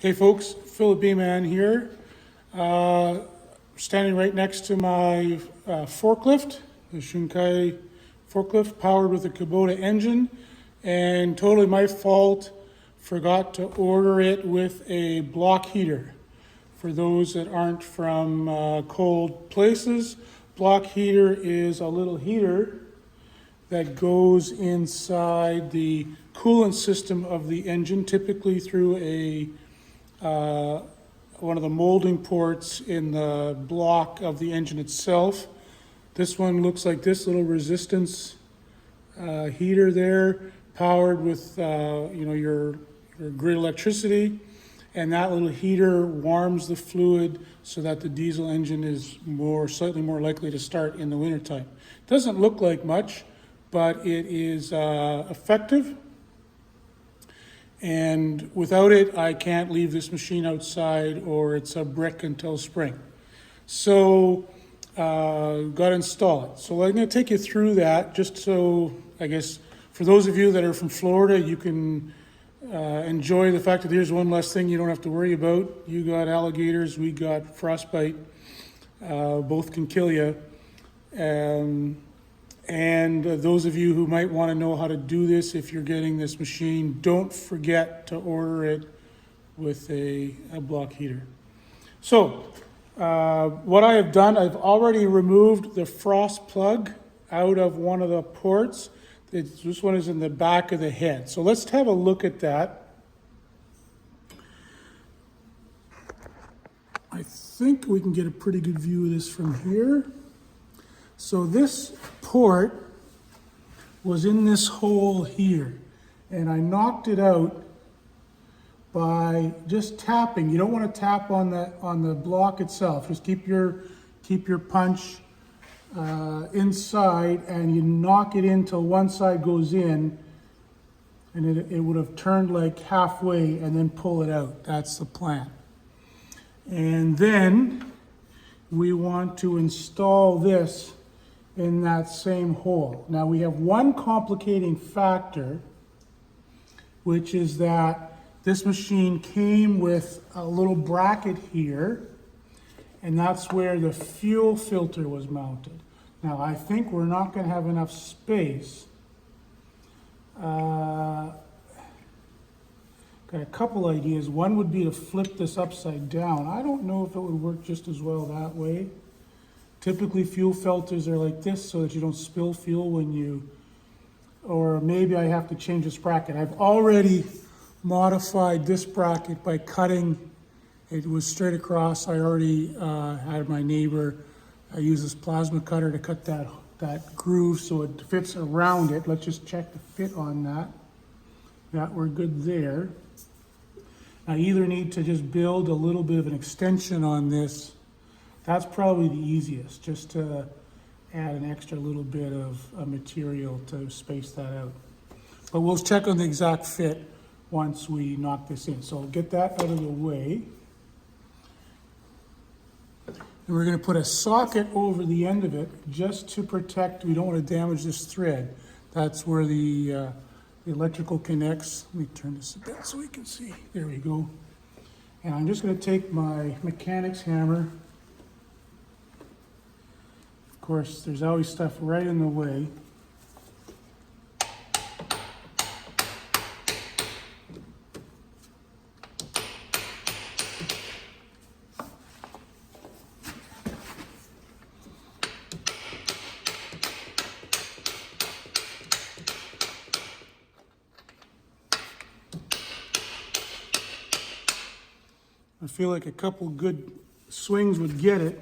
Hey folks, Philip B. Man here, standing right next to my forklift, the Shunkai forklift powered with a Kubota engine, and totally my fault, forgot to order it with a block heater. For those that aren't from cold places, block heater is a little heater that goes inside the coolant system of the engine, typically through one of the molding ports in the block of the engine itself. This one looks like this little resistance heater there, powered with your grid electricity, and that little heater warms the fluid so that the diesel engine is slightly more likely to start in the wintertime. Doesn't look like much, but it is effective. And without it, I can't leave this machine outside, or it's a brick until spring. So, got to install it. So I'm going to take you through that, just so, I guess, for those of you that are from Florida, you can enjoy the fact that here's one less thing you don't have to worry about. You got alligators, we got frostbite. Both can kill you. And those of you who might want to know how to do this, if you're getting this machine, don't forget to order it with a block heater. So, what I have done, I've already removed the frost plug out of one of the ports. This one is in the back of the head. So let's have a look at that. I think we can get a pretty good view of this from here. So this port was in this hole here, and I knocked it out by just tapping. You don't want to tap on the block itself. Just keep your punch inside, and you knock it in till one side goes in, and it would have turned like halfway, and then pull it out. That's the plan. And then we want to install this in that same hole. Now we have one complicating factor, which is that this machine came with a little bracket here, and that's where the fuel filter was mounted. Now I think we're not going to have enough space. Got a couple ideas. One would be to flip this upside down. I don't know if it would work just as well that way. Typically fuel filters are like this so that you don't spill fuel or maybe I have to change this bracket. I've already modified this bracket by cutting. It was straight across. I already had my neighbor use this plasma cutter to cut that groove so it fits around it. Let's just check the fit on that. That we're good there. I either need to just build a little bit of an extension on this. That's probably the easiest, just to add an extra little bit of material to space that out. But we'll check on the exact fit once we knock this in. So I'll get that out of the way. And we're going to put a socket over the end of it just to protect. We don't want to damage this thread. That's where the electrical connects. Let me turn this a bit so we can see. There we go. And I'm just going to take my mechanic's hammer. Of course, there's always stuff right in the way. I feel like a couple good swings would get it.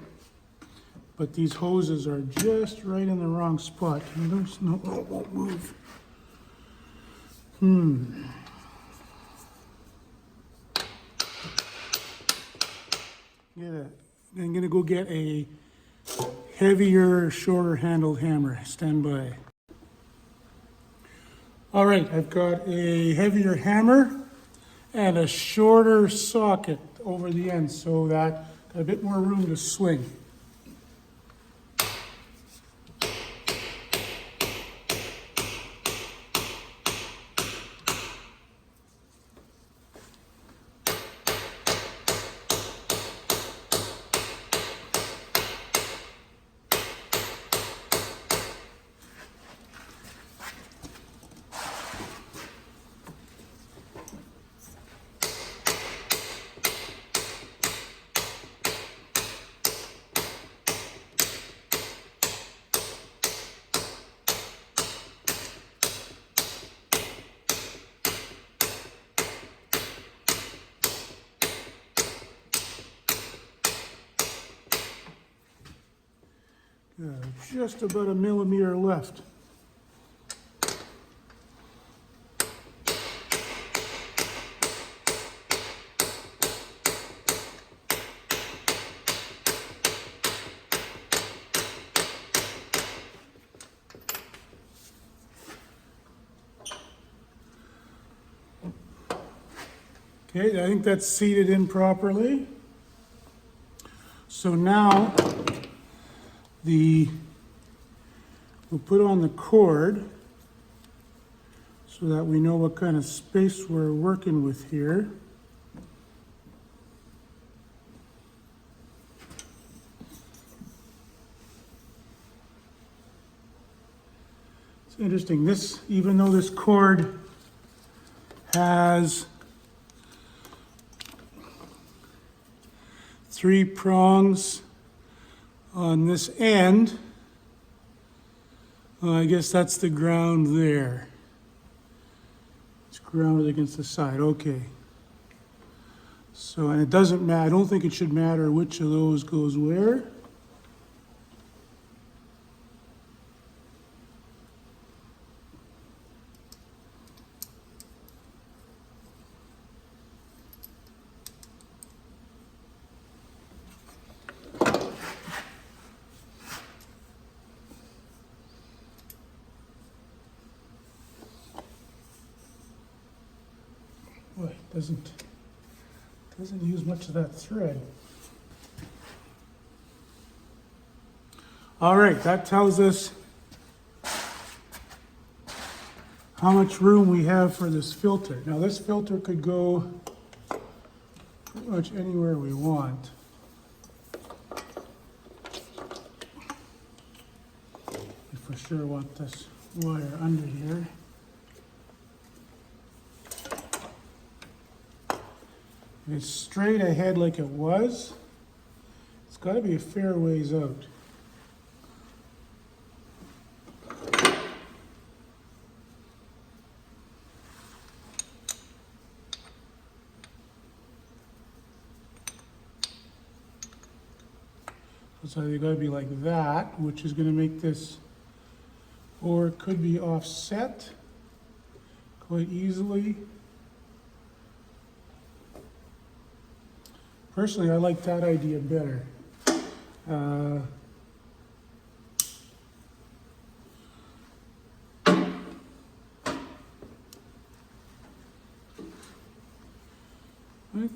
But these hoses are just right in the wrong spot. There's no, oh, it won't move. Yeah, I'm gonna go get a heavier, shorter handled hammer. Stand by. All right, I've got a heavier hammer and a shorter socket over the end, so that got a bit more room to swing. Just about a millimeter left. Okay, I think that's seated in properly. So now we'll put on the cord so that we know what kind of space we're working with here. It's interesting, even though this cord has 3 prongs on this end, I guess that's the ground there. It's grounded against the side, okay. So, and it doesn't matter, I don't think it should matter which of those goes where. Boy, it doesn't use much of that thread. All right, that tells us how much room we have for this filter. Now this filter could go pretty much anywhere we want. We for sure want this wire under here. If it's straight ahead like it was, it's got to be a fair ways out. So you got to be like that, which is going to make this, or it could be offset quite easily. Personally, I like that idea better. I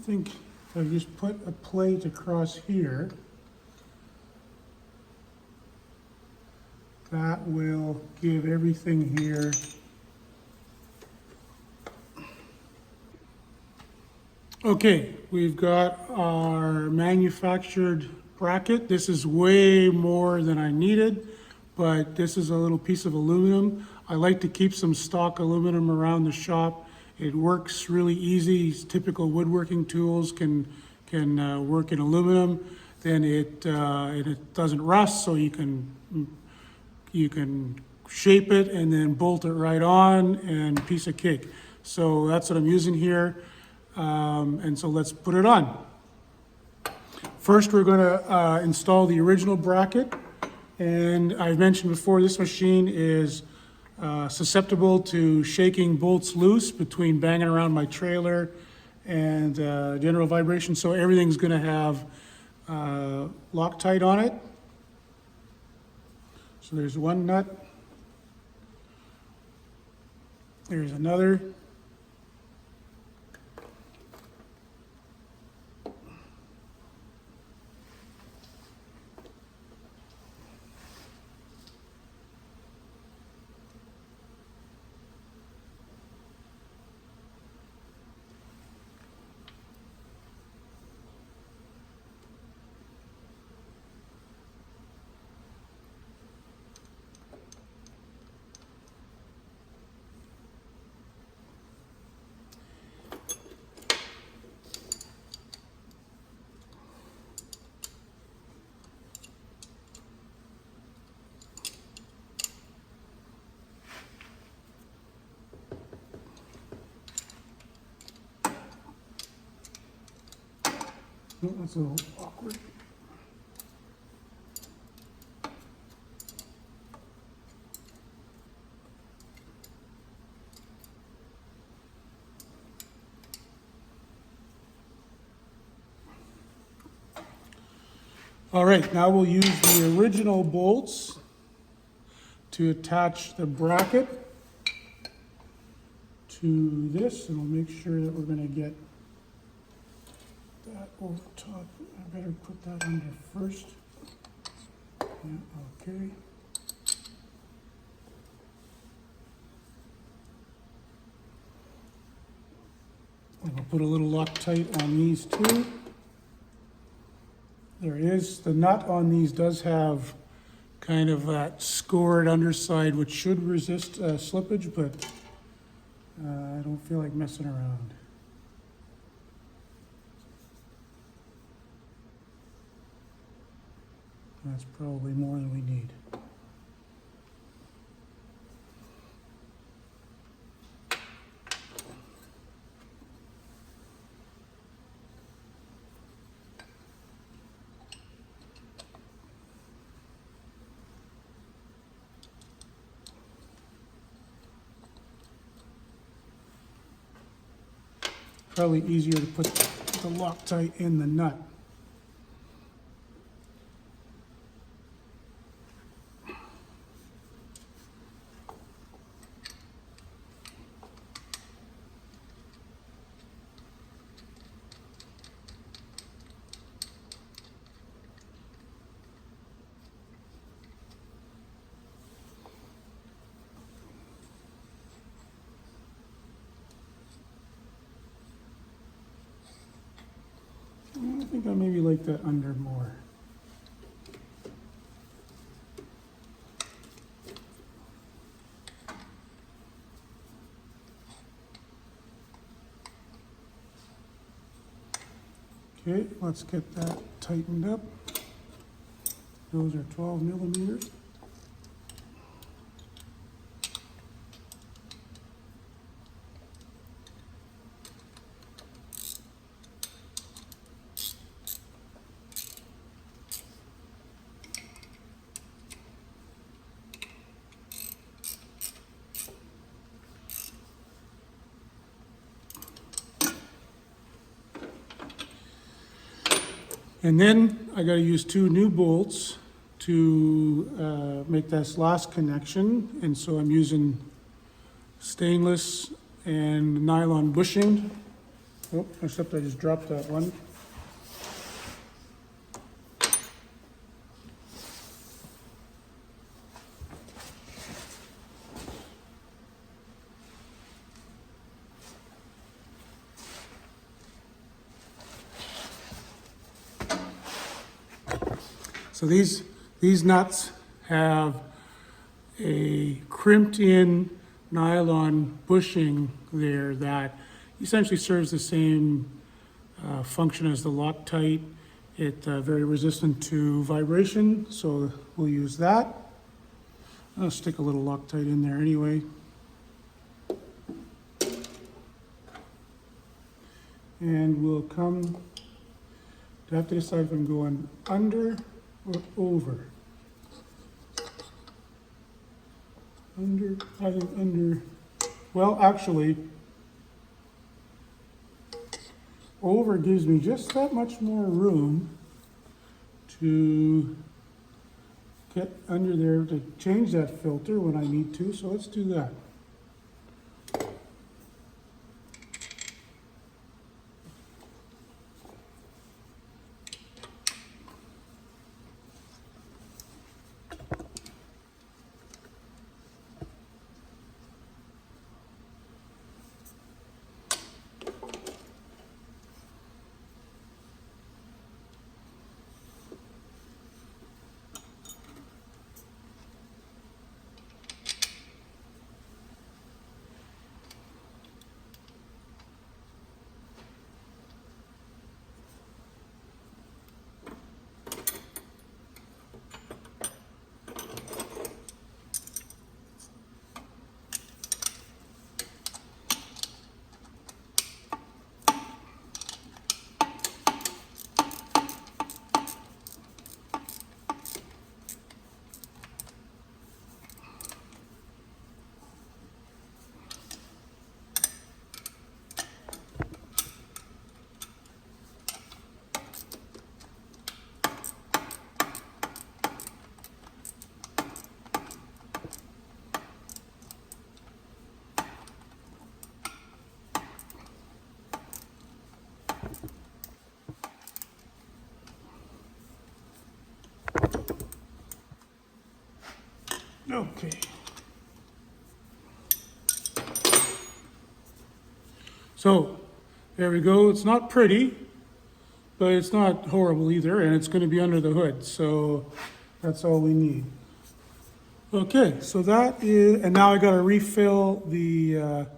think if I just put a plate across here, that will give everything here okay. We've got our manufactured bracket. This is way more than I needed, but this is a little piece of aluminum. I like to keep some stock aluminum around the shop. It works really easy. Typical woodworking tools can work in aluminum. Then it doesn't rust, so you can shape it and then bolt it right on, and piece of cake. So that's what I'm using here. And so let's put it on. First, we're going to install the original bracket. And I've mentioned before, this machine is susceptible to shaking bolts loose between banging around my trailer and general vibration. So everything's going to have Loctite on it. So there's one nut. There's another. Oh, that's a little awkward. All right, now we'll use the original bolts to attach the bracket to this, and we'll make sure that we're going to get that over top. I better put that under first. Yeah, okay. And we'll put a little Loctite on these too. There it is. The nut on these does have kind of that scored underside, which should resist slippage, but I don't feel like messing around. That's probably more than we need. Probably easier to put the Loctite in the nut. I think I maybe like that under more. Okay, let's get that tightened up. Those are 12 millimeters. And then I got to use 2 new bolts to make this last connection. And so I'm using stainless and nylon bushing. Oh, except I just dropped that one. So these nuts have a crimped in nylon bushing there that essentially serves the same function as the Loctite. It's very resistant to vibration, so we'll use that. I'll stick a little Loctite in there anyway. And we'll come to have to decide if I'm going under or over. Under, I think under, well, actually, over gives me just that much more room to get under there to change that filter when I need to, so let's do that. Okay. So there we go. It's not pretty, but it's not horrible either, and it's going to be under the hood. So that's all we need. Okay, so that is, and now I got to refill the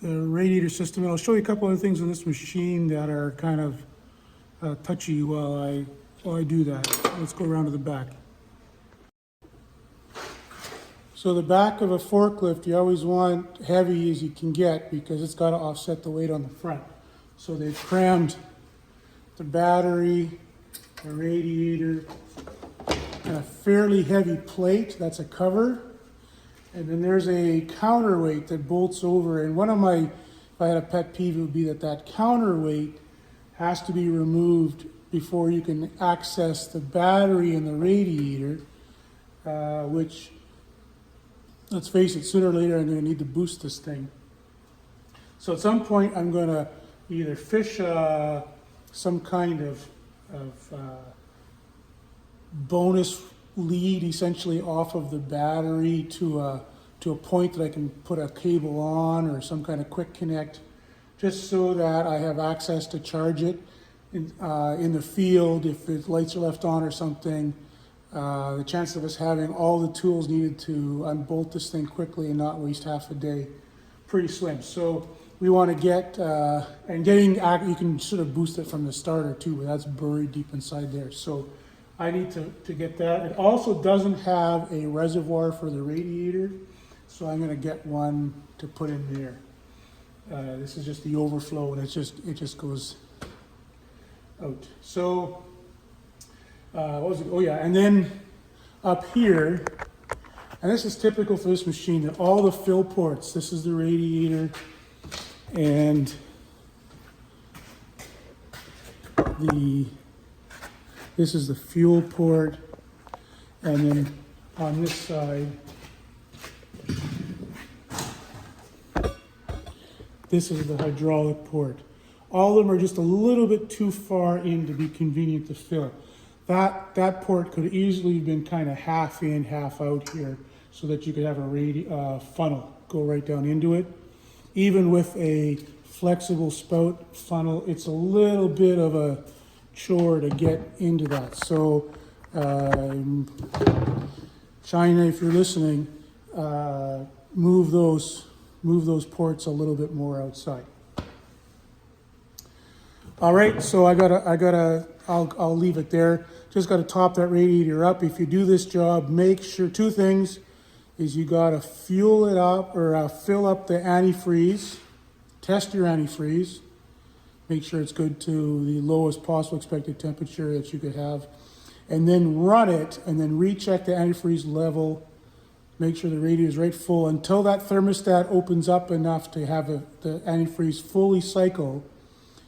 radiator system. And I'll show you a couple other things on this machine that are kind of touchy while I do that. Let's go around to the back. So the back of a forklift, you always want heavy as you can get because it's got to offset the weight on the front. So they've crammed the battery, the radiator, and a fairly heavy plate. That's a cover. And then there's a counterweight that bolts over. And one of my, if I had a pet peeve, it would be that counterweight has to be removed before you can access the battery and the radiator, which, let's face it, sooner or later I'm going to need to boost this thing. So at some point I'm going to either fish some kind of bonus lead essentially off of the battery to a point that I can put a cable on or some kind of quick connect, just so that I have access to charge it in the field if the lights are left on or something. The chance of us having all the tools needed to unbolt this thing quickly and not waste half a day, pretty slim. So we want to get, you can sort of boost it from the starter too, but that's buried deep inside there. So I need to get that. It also doesn't have a reservoir for the radiator, so I'm going to get one to put in there. This is just the overflow, and it just goes out. So what was it? Oh yeah, and then up here, and this is typical for this machine, that all the fill ports, this is the radiator, and this is the fuel port, and then on this side, this is the hydraulic port. All of them are just a little bit too far in to be convenient to fill. That port could easily have been kind of half in, half out here, so that you could have a funnel go right down into it. Even with a flexible spout funnel, it's a little bit of a chore to get into that. So China, if you're listening, move those ports a little bit more outside. All right, so I'll leave it there. Just got to top that radiator up. If you do this job, make sure two things is you got to fuel it up or fill up the antifreeze. Test your antifreeze. Make sure it's good to the lowest possible expected temperature that you could have. And then run it and then recheck the antifreeze level. Make sure the radiator is right full until that thermostat opens up enough to have the antifreeze fully cycle.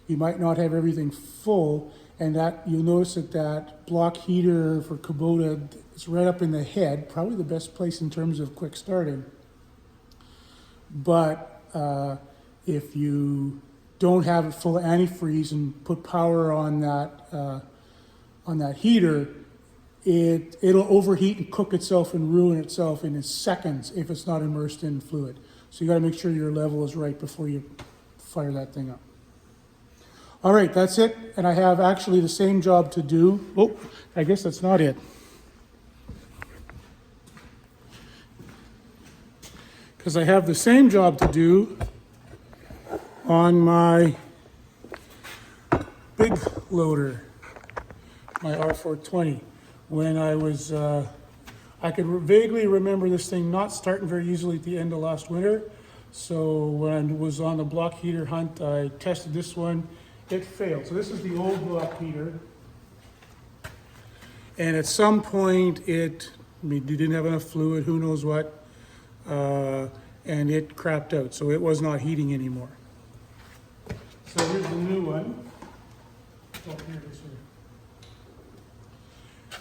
You might not have everything full, and that you'll notice that block heater for Kubota is right up in the head, probably the best place in terms of quick starting. But if you don't have it full of antifreeze and put power on that heater, it'll overheat and cook itself and ruin itself in seconds if it's not immersed in fluid. So you got to make sure your level is right before you fire that thing up. All right, that's it. And I have actually the same job to do. Oh, I guess that's not it. Because I have the same job to do on my big loader, my R420. When I was, I could vaguely remember this thing not starting very easily at the end of last winter. So when I was on the block heater hunt, I tested this one. It failed. So this is the old block heater. And at some point you didn't have enough fluid, who knows what, and it crapped out. So it was not heating anymore. So here's the new one. Oh, here it is here.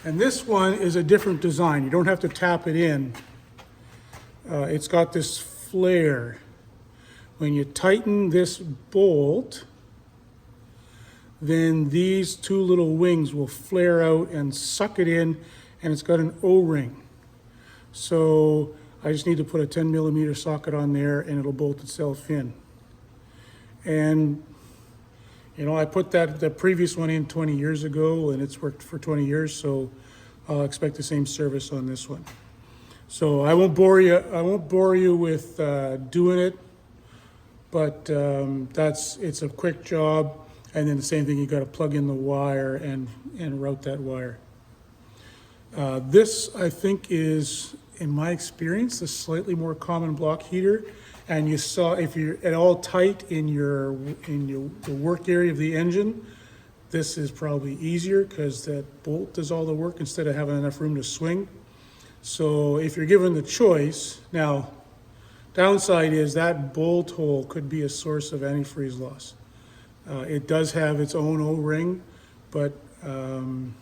And this one is a different design. You don't have to tap it in. It's got this flare. When you tighten this bolt, then these two little wings will flare out and suck it in, and it's got an O-ring. So I just need to put a 10 millimeter socket on there and it'll bolt itself in. And I put the previous one in 20 years ago and it's worked for 20 years, so I'll expect the same service on this one. So I won't bore you with doing it, but it's a quick job. And then the same thing, you got to plug in the wire and route that wire. This, I think, is, in my experience, the slightly more common block heater. And you saw, if you're at all tight in the work area of the engine, this is probably easier because that bolt does all the work instead of having enough room to swing. So if you're given the choice, now, downside is that bolt hole could be a source of antifreeze loss. It does have its own O-ring, but the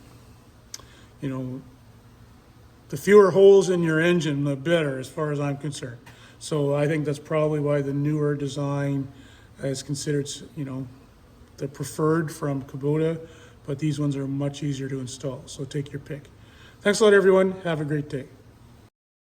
fewer holes in your engine, the better, as far as I'm concerned. So I think that's probably why the newer design is considered, the preferred from Kubota, but these ones are much easier to install. So take your pick. Thanks a lot, everyone. Have a great day.